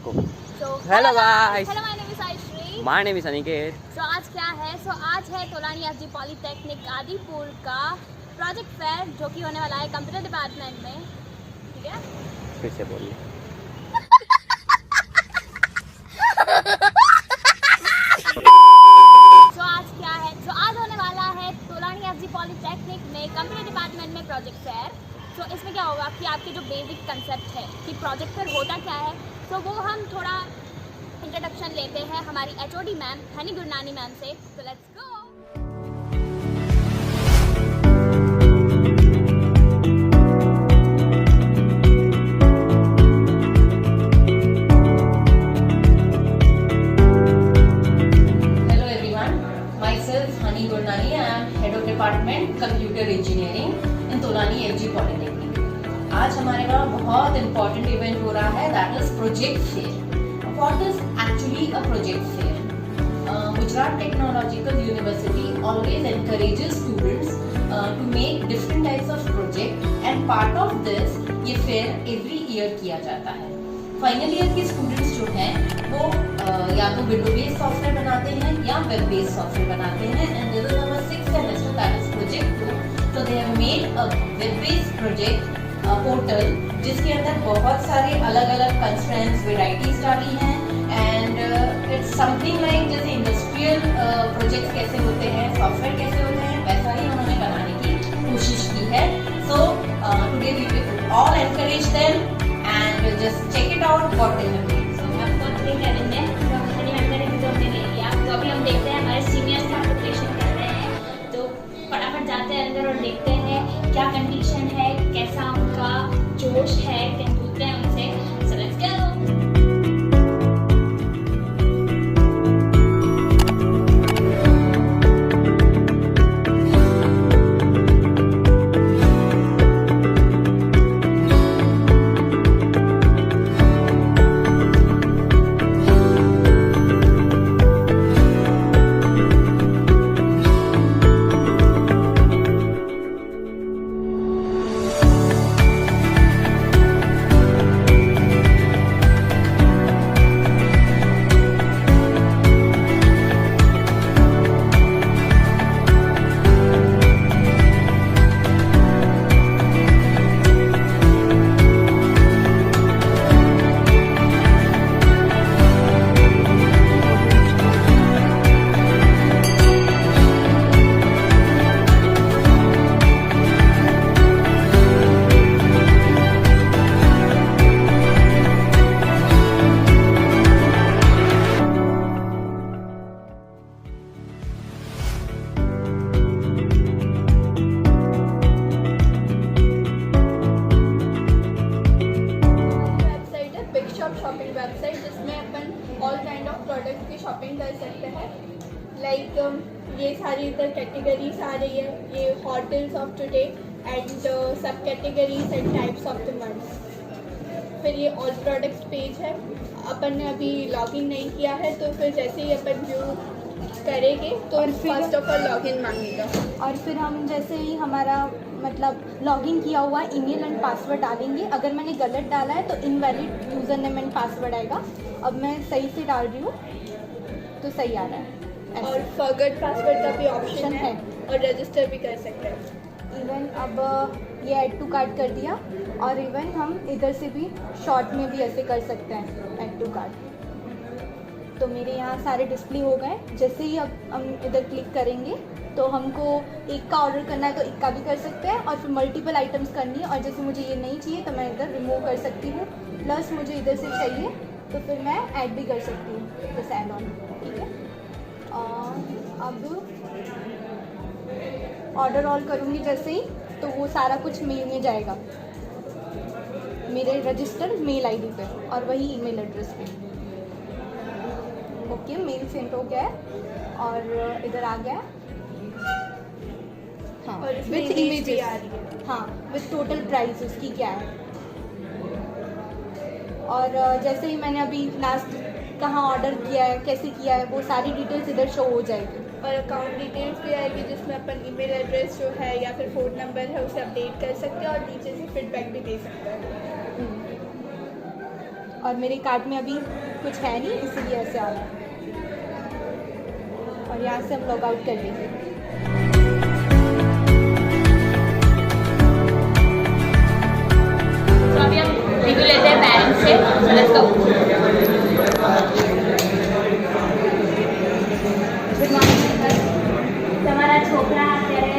इसको। Hello guys, hello, my name is Aishree, my name is Aniket. So आज क्या है? आज है तोलानी एफजी पॉलीटेक्निक आदिपुर का प्रोजेक्ट फेयर जो कि होने वाला है कंप्यूटर डिपार्टमेंट में। ठीक है, फिर से बोलिए। आज क्या है? आज होने वाला है तोलानी एफजी पॉलीटेक्निक में कंप्यूटर डिपार्टमेंट में प्रोजेक्ट फेयर। इसमें क्या होगा कि आपके जो बेसिक कंसेप्ट है कि प्रोजेक्ट फेयर होता क्या है, तो वो हम थोड़ा इंट्रोडक्शन लेते हैं हमारी HOD ma'am Honey Gurnani ma'am से। तो let's go. Hello everyone, myself Hani Gurnani. I am head of department computer engineering in Tolani FG Polytechnic. आज हमारे वहाँ बहुत important event हो रहा है, that is project fair. What is actually a project fair? Gujarat Technological University always encourages students to make different types of project and part of this ये fair every year किया जाता है। Final year के students जो हैं वो या तो विंडो बेस्ड सॉफ्टवेयर बनाते हैं या वेब बेस्ड सॉफ्टवेयर बनाते हैं and this is our 6th semester that is project 2। So they have made a web based project portal जिसके अंदर बहुत सारे अलग अलग कंस्ट्रेंट्स वैरायटीज डाली हैं एंड इट्स समथिंग लाइक जैसे इंडस्ट्रियल प्रोजेक्ट्स कैसे होते हैं, सॉफ्टवेयर कैसे होते हैं, वैसा ही उन्होंने बनाने की कोशिश की है। So today we will all encourage them and we'll just check it out what they have made. So ma'am को थ्री कैबिन में तो हनी मैम का रिव्यू हमने ले लिया, तो अभी हम देखते हैं हमारे सीनियर्स क्या प्रिपरेशन कर रहे हैं। तो फटाफट जाते हैं अंदर और देखते हैं क्या कंडीशन है, कैसा उनका जोश है, क्या पूछते हैं उनसे। So let's go. Shopping website जिसमें अपन ऑल काइंड ऑफ प्रोडक्ट्स की शॉपिंग कर सकते हैं। लाइक ये सारी इधर कैटेगरीज आ रही है, ये होटल्स ऑफ टुडे एंड सब categories and types of the month. फिर ये ऑल प्रोडक्ट्स पेज है, अपन ने अभी लॉगिन नहीं किया है तो फिर जैसे ही अपन व्यू करेंगे तो फर्स्ट ऑफ ऑल लॉगिन मांगेगा और फिर हम जैसे ही हमारा मतलब लॉगिन किया हुआ ईमेल एंड पासवर्ड डालेंगे। अगर मैंने गलत डाला है तो invalid user name and password आएगा। अब मैं सही से डाल रही हूँ तो सही आ रहा है। और फॉरगेट पासवर्ड का भी ऑप्शन है और रजिस्टर भी कर सकते हैं। इवन अब ये ऐड टू कार्ट कर दिया और इवन हम इधर से भी शॉर्ट में भी ऐसे कर सकते हैं ऐड टू कार्ट। तो मेरे यहाँ सारे डिस्प्ले हो गए। जैसे ही अब हम इधर क्लिक करेंगे तो हमको एक का ऑर्डर करना है तो एक का भी कर सकते हैं और फिर मल्टीपल आइटम्स करनी है। और जैसे मुझे ये नहीं चाहिए तो मैं इधर रिमूव कर सकती हूँ, प्लस मुझे इधर से चाहिए तो फिर मैं ऐड भी कर सकती हूँ जैसे ऐड ऑन। ठीक है, अब ऑर्डर ऑल करूँगी जैसे ही तो वो सारा कुछ मेल में जाएगा मेरे रजिस्टर मेल आईडी पे और वही ईमेल एड्रेस पे। ओके, मेल सेंड हो गया है और इधर आ गया। हाँ, और विथ इमेजेस आ रही है। हाँ, विथ टोटल प्राइस उसकी क्या है। और जैसे ही मैंने अभी लास्ट कहाँ ऑर्डर किया है, कैसे किया है, वो सारी डिटेल्स इधर शो हो जाएगी। और अकाउंट डिटेल्स भी आएगी जिसमें अपन ईमेल एड्रेस जो है या फिर फ़ोन नंबर है उसे अपडेट कर सकते हैं और नीचे से फीडबैक भी दे सकते हैं। और मेरे कार्ट में अभी कुछ है नहीं, इसीलिए ऐसे आ रहा है। और यहाँ से हम लॉग आउट कर लेंगे। तो अभी हम रिव्यू लेते हैं पेरेंट्स से। So let's go. Good morning. તમારા છોકરા અત્યારે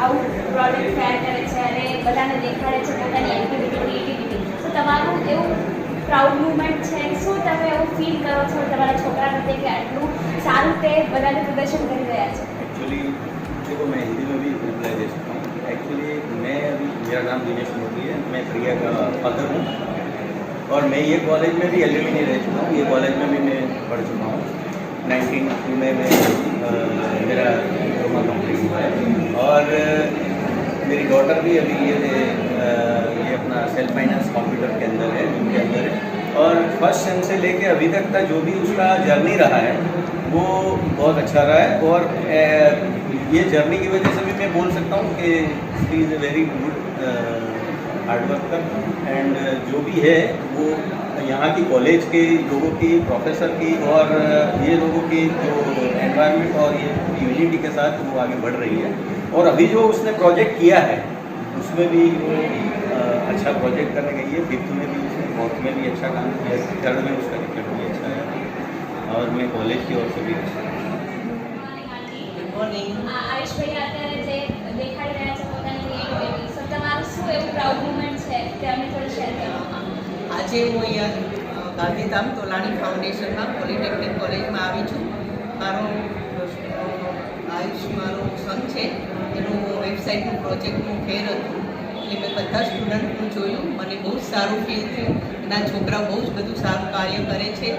આવું પ્રોડક્ટ તૈયાર કરે છે અને બધાને દેખાડે છે પોતાની એક્ટિવિટી ક્રિએટિવિટી। તો તમારું એવું પ્રાઉડ મુવમેન્ટ છે, શું તમે એવું ફીલ કરો છો તમારા છોકરા પ્રત્યે કે આટલું સારું તે બધાને પ્રદર્શન કરી રહ્યા છે? एक्चुअली देखो, मैं हिंदी में भी रिप्लाई दे सकता हूँ। एक्चुअली मैं अभी, मेरा नाम दिनेश मोदी है, मैं प्रिया का फादर हूँ और मैं ये कॉलेज में भी एलुमनी रह चुका हूँ। ये कॉलेज में भी मैं पढ़ चुका हूँ। 1992 में मेरा डिप्लोमा कंप्लीट हुआ है और मेरी डॉटर भी अभी ये अपना सेल्फ फाइनेंस कंप्यूटर के अंदर है, उनके अंदर है। और फर्स्ट सेम से लेके अभी तक का जो भी उसका जर्नी रहा है वो बहुत अच्छा रहा है। और ये जर्नी की वजह से भी मैं बोल सकता हूँ कि she is a very good hard worker and जो भी है वो यहाँ की कॉलेज के लोगों की, प्रोफेसर की और ये लोगों की जो एनवायरनमेंट और ये यूनिटी के साथ वो आगे बढ़ रही है। और अभी जो उसने प्रोजेक्ट किया है उसमें भी वो अच्छा प्रोजेक्ट करने गई है। 5th में भी उसने, 4th में भी अच्छा काम किया, 3rd में उसका रिजल्ट भी अच्छा है और मैं कॉलेज की ओर से भी अच्छा। આયુષ ભાઈ અત્યારે જે દેખાડી રહ્યા છે પોતાની ક્રિએટિવિટી, સો તમારું શું એવું પ્રાઉડ મુવમેન્ટ છે તે અમે થોડું શેર કરો। આજે હું અહીંયા ગાંધીધામ તોલાણી ફાઉન્ડેશનમાં પોલિટેકનિક કોલેજમાં આવી છું। મારો આયુષ મારો સન છે, એનું વેબસાઇટનું પ્રોજેક્ટનું ફેર હતું એટલે મેં બધા સ્ટુડન્ટનું જોયું, મને બહુ જ સારું ફીલ થયું। એના છોકરા બહુ જ બધું સારું કાર્ય કરે છે,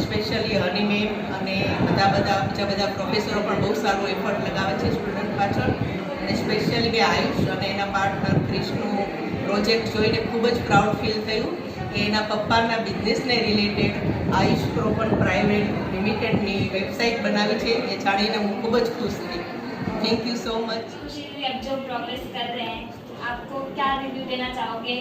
સ્પેશિયલી હની મેમ અને બીજા બધા પ્રોફેસરો પણ બહુ સારું એફર્ટ લગાવે છે સ્ટુડન્ટ પાછળ। અને સ્પેશિયલી મેં આયુષ અને એના પાર્ટનર ક્રિશનું પ્રોજેક્ટ જોઈને ખૂબ જ પ્રાઉડ ફીલ થયું કે એના પપ્પાના બિઝનેસને રિલેટેડ આયુષ પ્રોપન પ્રાઇવેટ લિમિટેડની વેબસાઇટ બનાવી છે, એ જાણીને હું ખૂબ જ ખુશ થઈ। Thank you so much. अब जो प्रोग्रेस कर रहे हैं, आपको क्या रिव्यू देना चाहोगे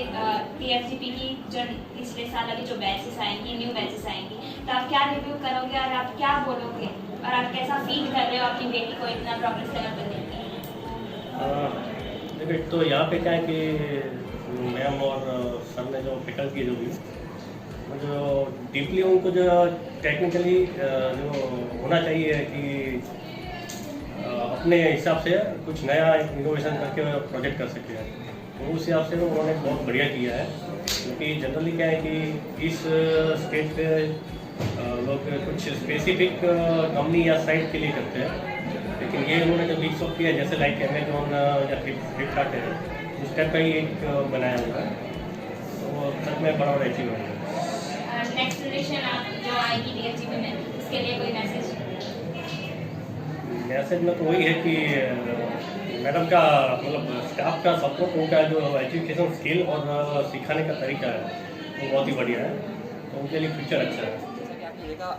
TFGP की जो पिछले साल अभी जो बैचेस आएंगी, न्यू बैचेस आएंगी, तो आप क्या रिव्यू करोगे और आप क्या बोलोगे और आप कैसा फील कर रहे हो अपनी बेटी को इतना प्रोग्रेस लेवल पर देखकर? देखो, तो यहाँ पे क्या है कि मैम और सर ने जो फैकल्टी जो भी जो डीपली उनको जो टेक्निकली जो होना चाहिए कि अपने हिसाब से कुछ नया इनोवेशन करके प्रोजेक्ट कर सके हैं, तो उस हिसाब से उन्होंने बहुत बढ़िया किया है। क्योंकि जनरली क्या है कि इस स्टेज पे लोग कुछ स्पेसिफिक कंपनी या साइट के लिए करते हैं, लेकिन ये उन्होंने जो मिक्स ऑफ किया, जैसे लाइक अमेजोन या फ्लिपकार्ट है, उस टाइप का ही एक बनाया हुआ है, तो सच में बड़ा अचीवमेंट है। नेक्स्ट जनरेशन आप जो आएगी TFGP में, उसके लिए कोई मैसेज में तो वही है कि मैडम का मतलब स्टाफ का सपोर्ट, उनका जो एजुकेशन स्किल और सिखाने का तरीका है वो बहुत ही बढ़िया है, तो उनके लिए फ्यूचर अच्छा है।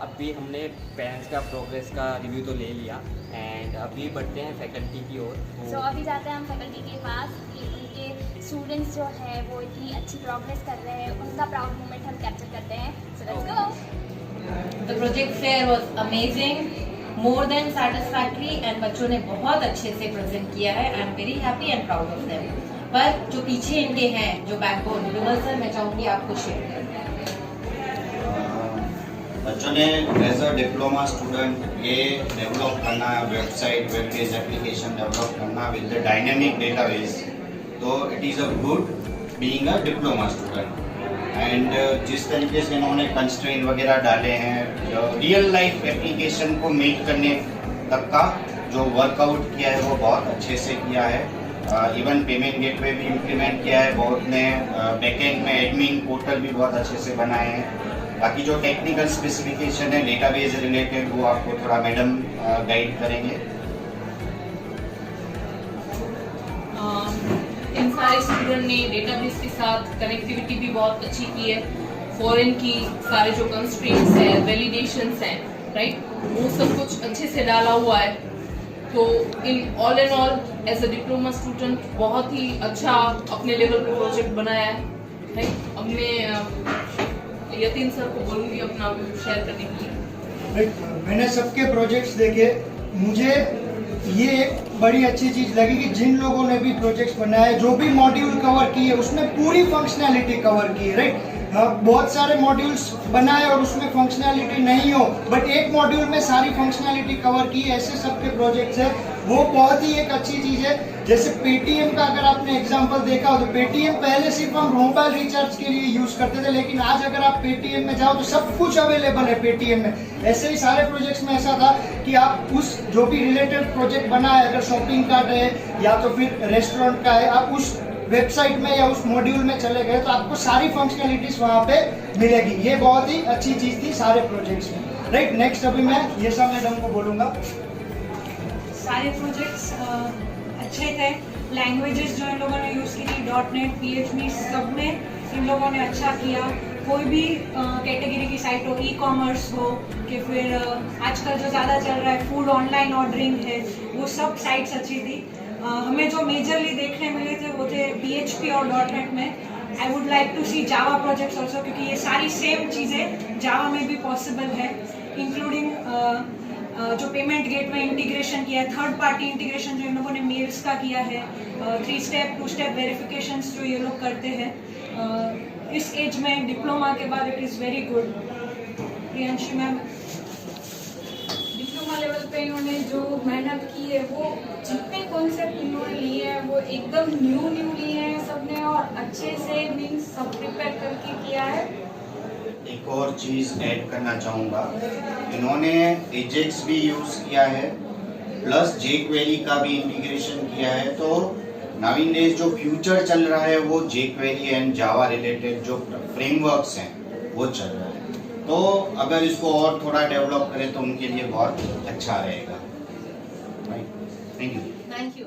अभी हमने पेरेंट्स का प्रोग्रेस का रिव्यू तो ले लिया एंड अभी बढ़ते हैं फैकल्टी की ओर। सो अभी जाते हैं हम फैकल्टी के पास कि उनके स्टूडेंट्स जो है वो इतनी अच्छी प्रोग्रेस कर रहे हैं, उनका प्राउड मोमेंट हम कैप्चर करते हैं। So let's go. The project fair was amazing, more than satisfactory and बच्चों ने बहुत अच्छे से प्रेजेंट किया है। I am very happy and proud of them. पर जो पीछे इनके हैं, जो बैकबोन, विमल सर, मैं चाहूँगी आपको शेयर करें। बच्चों ने एज अ डिप्लोमा स्टूडेंट ये डेवलप करना, website, web based application develop करना विद द डायनेमिक डेटाबेस, तो it is a good being a diploma student. And जिस तरीके से इन्होंने कंस्ट्रेंट वगैरह डाले हैं, रियल लाइफ एप्लीकेशन को मेक करने तक का जो वर्कआउट किया है वो बहुत अच्छे से किया है। इवन पेमेंट गेटवे भी इम्प्लीमेंट किया है बहुत ने, बैकएंड में एडमिन पोर्टल भी बहुत अच्छे से बनाए हैं। बाकी जो टेक्निकल स्पेसिफिकेशन है डेटाबेस रिलेटेड वो आपको थोड़ा मैडम गाइड करेंगे। इन सारे स्टूडेंट ने डेटाबेस के साथ कनेक्टिविटी भी बहुत अच्छी की है। फॉरेन की सारे जो कंस्ट्रेंट्स हैं, वैलिडेशंस हैं, राइट, वो सब कुछ अच्छे से डाला हुआ है। तो in all and all as a diploma student बहुत ही अच्छा अपने लेवल पे प्रोजेक्ट बनाया है। राइट, अब मैं यतिन सर को बोलूँगी अपना व्यू शेयर करने के लिए। मैंने सबके प्रोजेक्ट्स देखे, मुझे ये एक बड़ी अच्छी चीज़ लगी कि जिन लोगों ने भी प्रोजेक्ट्स बनाए, जो भी मॉड्यूल कवर किए उसमें पूरी फंक्शनैलिटी कवर की है, राइट। बहुत सारे मॉड्यूल्स बनाए और उसमें फंक्शनैलिटी नहीं हो, बट एक मॉड्यूल में सारी फंक्शनैलिटी कवर की, ऐसे सबके प्रोजेक्ट्स है। वो बहुत ही एक अच्छी चीज़ है। जैसे पेटीएम का अगर आपने एग्जांपल देखा हो तो पेटीएम पहले सिर्फ हम मोबाइल रिचार्ज के लिए यूज़ करते थे, लेकिन आज अगर आप पेटीएम में जाओ तो सब कुछ अवेलेबल है पेटीएम में। ऐसे ही सारे प्रोजेक्ट्स में ऐसा था कि आप उस जो भी रिलेटेड प्रोजेक्ट बना है, अगर शॉपिंग कार्ट है या तो फिर रेस्टोरेंट का है, आप उस वेबसाइट में या उस मॉड्यूल में चले गए तो आपको सारी फंक्शनैलिटीज वहाँ पे मिलेगी। ये बहुत ही अच्छी चीज़ थी सारे प्रोजेक्ट्स में, राइट। नेक्स्ट अभी मैं ये सब मैडम को बोलूँगा। सारे प्रोजेक्ट्स अच्छे थे। लैंग्वेजेस जो इन लोगों ने यूज़ की थी, .NET, PHP, सब में इन लोगों ने अच्छा किया। कोई भी कैटेगरी की साइट हो, ई-कॉमर्स हो कि फिर आजकल जो ज़्यादा चल रहा है फूड ऑनलाइन ऑर्डरिंग है, वो सब साइट्स अच्छी थी। हमें जो मेजरली देखने मिले थे वो थे PHP और .NET में। I would like to see Java projects also, क्योंकि ये सारी सेम चीज़ें जावा में भी पॉसिबल है, इंक्लूडिंग जो पेमेंट गेटवे इंटीग्रेशन किया है, थर्ड पार्टी इंटीग्रेशन जो इन लोगों ने मेल्स का किया है, 3 स्टेप 2 स्टेप वेरिफिकेशंस जो ये लोग करते हैं इस एज में डिप्लोमा के बाद, it is very good. Priyanshi ma'am, diploma level पे इन्होंने जो मेहनत की है, वो जितने कॉन्सेप्ट इन्होंने लिए हैं वो एकदम न्यू लिए हैं सबने, और अच्छे से मीन्स सब प्रिपेयर करके किया है। एक और चीज़ ऐड करना चाहूँगा, इन्होंने एजेक्स भी यूज़ किया है, प्लस jQuery का भी इंटीग्रेशन किया है। तो नाइन डेज जो फ्यूचर चल रहा है वो jQuery एंड जावा रिलेटेड जो फ्रेमवर्क्स हैं वो चल रहा है। तो अगर इसको और थोड़ा डेवलप करें तो उनके लिए बहुत अच्छा रहेगा। Thank you. Thank you.